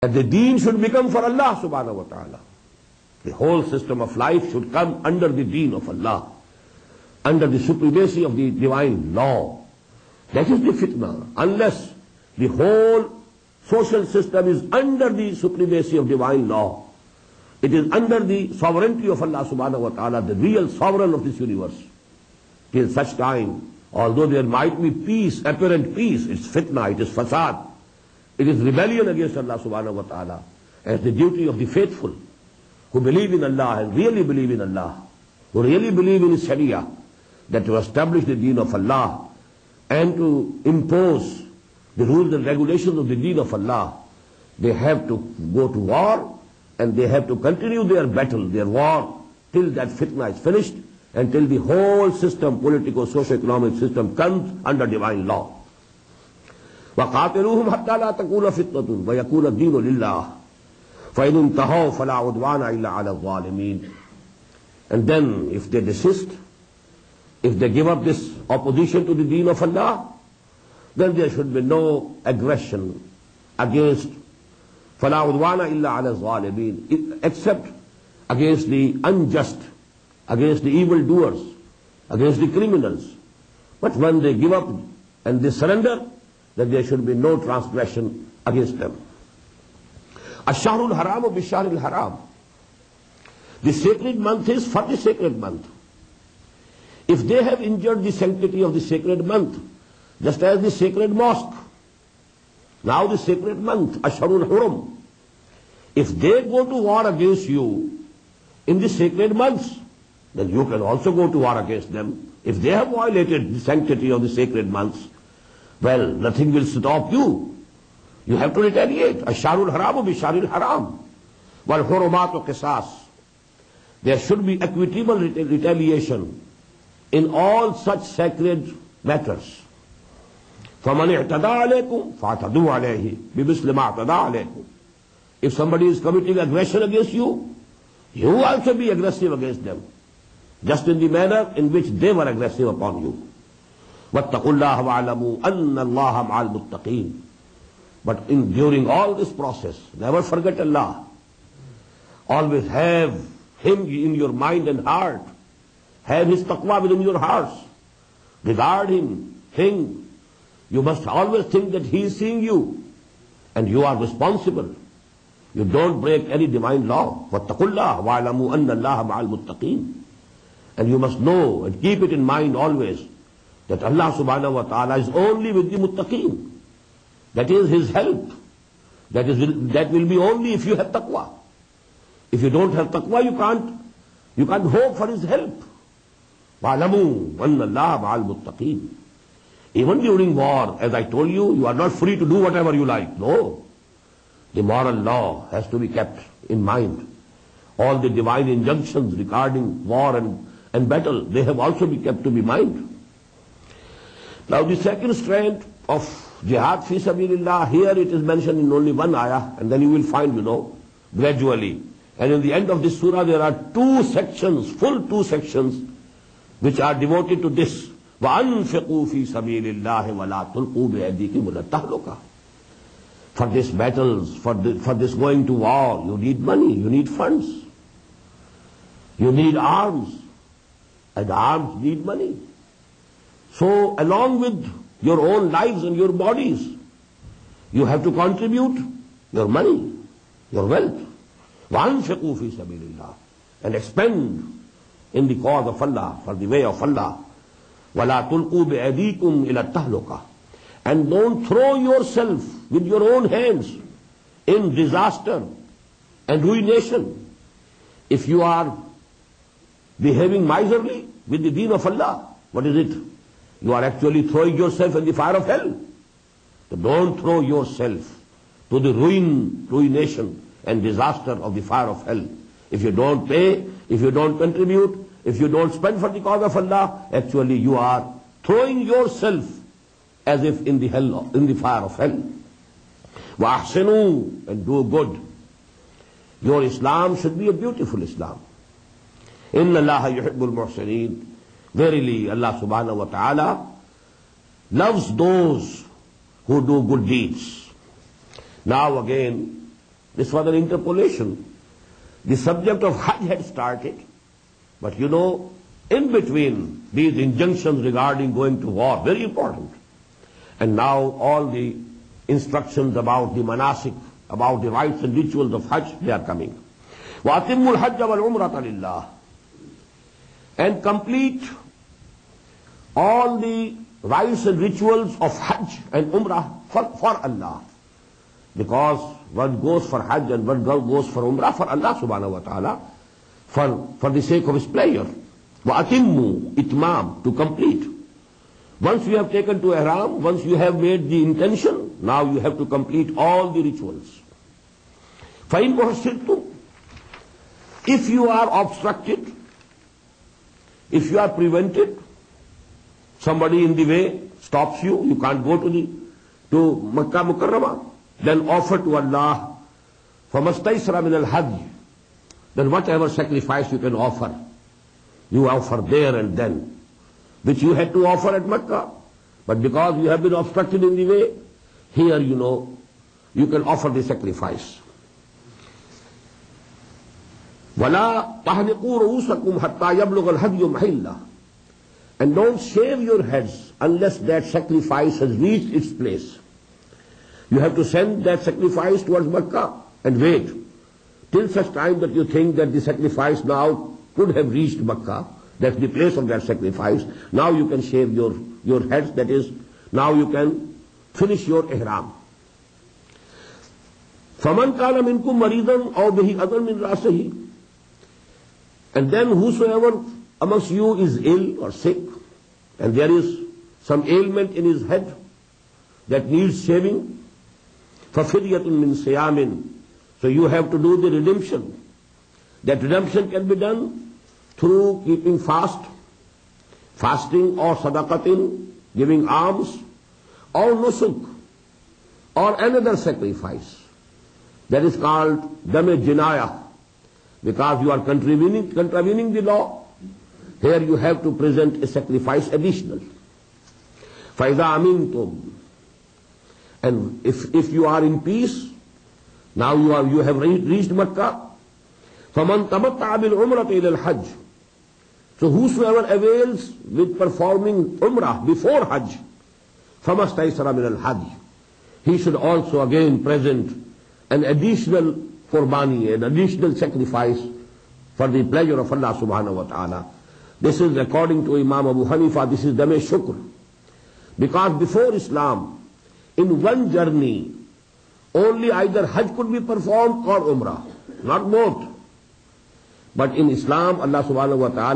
that the deen should become for Allah subhanahu wa ta'ala. The whole system of life should come under the deen of Allah, under the supremacy of the divine law. That is the fitna. Unless the whole social system is under the supremacy of divine law, it is under the sovereignty of Allah subhanahu wa ta'ala, the real sovereign of this universe. Till such time, although there might be peace, apparent peace, it's fitna, it is fasad, it is rebellion against Allah subhanahu wa ta'ala, as the duty of the faithful who believe in Allah and really believe in Allah, who really believe in His Sharia, that to establish the deen of Allah and to impose the rules and regulations of the deen of Allah, they have to go to war and they have to continue their battle, their war, till that fitna is finished and till the whole system, political, socio-economic system, comes under divine law. وَقَاتِلُوهُمْ حَتَّى لَا تَكُونَ فِتْنَةٌ وَيَكُونَ الدِّينُ لِلَّهِ فَإِنْ انْتَهَوْا فَلَا عُدْوَانَ إِلَّا عَلَى الظَّالِمِينَ. And then, if they desist, if they give up this opposition to the deen of Allah, then there should be no aggression against فَلَا عُدْوَانَ إِلَّا عَلَى الظَّالِمِينَ, except against the unjust, against the evildoers, against the criminals. But when they give up and they surrender, then there should be no transgression against them. Ash-Shahrul Haram bi-Shahril Haram. The sacred month is for the sacred month. If they have injured the sanctity of the sacred month, just as the sacred mosque, now the sacred month, Ashharul Hurum, if they go to war against you in the sacred months, then you can also go to war against them. If they have violated the sanctity of the sacred months, well, nothing will stop you. You have to retaliate. Ash-Shahrul Haram bi-Shahril Haram. Wal Hurumatu Qisas. There should be equitable retaliation in all such sacred matters. فَمَنِ اعْتَدَى عَلَيْكُمْ فَاعْتَدُوا عَلَيْهِ بِمِثْلِ مَا اعْتَدَى عَلَيْكُمْ. If somebody is committing aggression against you, you also be aggressive against them, just in the manner in which they were aggressive upon you. وَاتَّقُوا اللَّهَ وَاعْلَمُوا أَنَّ اللَّهَ مَعَ الْمُتَّقِينَ. But during all this process, never forget Allah. Always have Him in your mind and heart. Have His taqwa within your hearts. Regard Him. Think. You must always think that He is seeing you. And you are responsible. You don't break any divine law. وَاتَّقُوا اللَّهَ وَاعْلَمُوا أَنَّ اللَّهَ مَعَ الْمُتَّقِينَ. And you must know and keep it in mind always that Allah subhanahu wa ta'ala is only with the muttaqeen. That is His help. That will be only if you have taqwa. If you don't have taqwa, you can't hope for His help. وَعْلَمُوا أَنَّ اللَّهَ مَعَ الْمُتَّقِينَ. Even during war, as I told you, you are not free to do whatever you like. No. The moral law has to be kept in mind. All the divine injunctions regarding war and battle, they have also be kept to be mind. Now the second strand of jihad fi sabilillah, here it is mentioned in only one ayah, and then you will find, gradually. And in the end of this surah there are two sections, full two sections, which are devoted to this. وَأَنْفِقُوا فِي سَبِيلِ اللَّهِ وَلَا تُلْقُوا بِأَيْدِيكُمْ إِلَى التَّهْلُكَةِ. For these battles, for this going to war, you need money, you need funds. You need arms, and arms need money. So along with your own lives and your bodies, you have to contribute your money, your wealth. وَأَنْفِقُوا فِي سَبِيلِ اللَّهِ. And expend in the cause of Allah, for the way of Allah. وَلَا تُلْقُوا بِأَيْدِيكُمْ إِلَى التَّهْلُكَةِ. And don't throw yourself with your own hands in disaster and ruination. If you are behaving miserly with the deen of Allah, what is it? You are actually throwing yourself in the fire of hell. So don't throw yourself to the ruination and disaster of the fire of hell. If you don't pay, if you don't contribute, if you don't spend for the cause of Allah, actually you are throwing yourself as if in the fire of hell. وَأَحْسِنُوا, and do good. Your Islam should be a beautiful Islam. إِنَّ اللَّهَ يُحِبُّ الْمُحْسِنِينَ. Verily, Allah subhanahu wa ta'ala loves those who do good deeds. Now again, This was an interpolation. The subject of Hajj had started, but in between these injunctions regarding going to war, very important. And now all the instructions about the manasik, about the rites and rituals of Hajj, they are coming. وَأَتِمُّ الْحَجَّ وَالْعُمْرَةَ لِلَّهِ. And complete all the rites and rituals of Hajj and Umrah for Allah. Because one goes for Hajj and one goes for Umrah for Allah subhanahu wa ta'ala, for the sake of His pleasure. وَأَتِمُّ itmam, to complete. Once you have taken to ihram, once you have made the intention, now you have to complete all the rituals. فَإِنْ أُحْصِرْتُمْ, if you are obstructed, if you are prevented, somebody in the way stops you, you can't go to Makkah Mukarramah, then offer to Allah فَمَسْتَيْسَرَ مِنَ الْحَجِّ, then whatever sacrifice you can offer, you offer there and then, which you had to offer at Makkah. But because you have been obstructed in the way, here you can offer the sacrifice. وَلَا تَحْلِقُوا رُؤُوسَكُمْ حَتَّى يَبْلُغَ الْهَدْيُ مَحِلَّهُ. And don't shave your heads unless that sacrifice has reached its place. You have to send that sacrifice towards Makkah and wait till such time that you think that the sacrifice now could have reached Makkah. That's the place of that sacrifice. Now you can shave your heads, that is, now you can finish your ihram. فَمَنْ كَانَ مِنْكُمْ مَرِيضًا أَوْ بِهِ أَذًى مِنْ رَأْسِهِ. And then whosoever amongst you is ill or sick, and there is some ailment in his head that needs shaving, فَفِدْيَةٌ مِّن صِيَامٍ. So you have to do the redemption. That redemption can be done through keeping fasting or sadaqatin, giving alms, or nusuk, or another sacrifice. That is called dam-e jinayah, because you are contravening the law. Here you have to present a sacrifice additional. فَإِذَا أَمِنْتُمْ. And if you are in peace, now you have reached Makkah. فَمَنْ تَمَتَّعَ بِالْعُمْرَةِ إِلَى الْحَجِّ. So whosoever avails with performing Umrah before Hajj, فَمَسْتَيْسَرَ مِنَ الْحَجِّ. He should also again present an additional qurbani, an additional sacrifice for the pleasure of Allah subhanahu wa ta'ala. This is, according to Imam Abu Hanifa, this is dam-e shukr. Because before Islam, in one journey, only either Hajj could be performed or Umrah, not both. But in Islam, Allah subhanahu wa ta'ala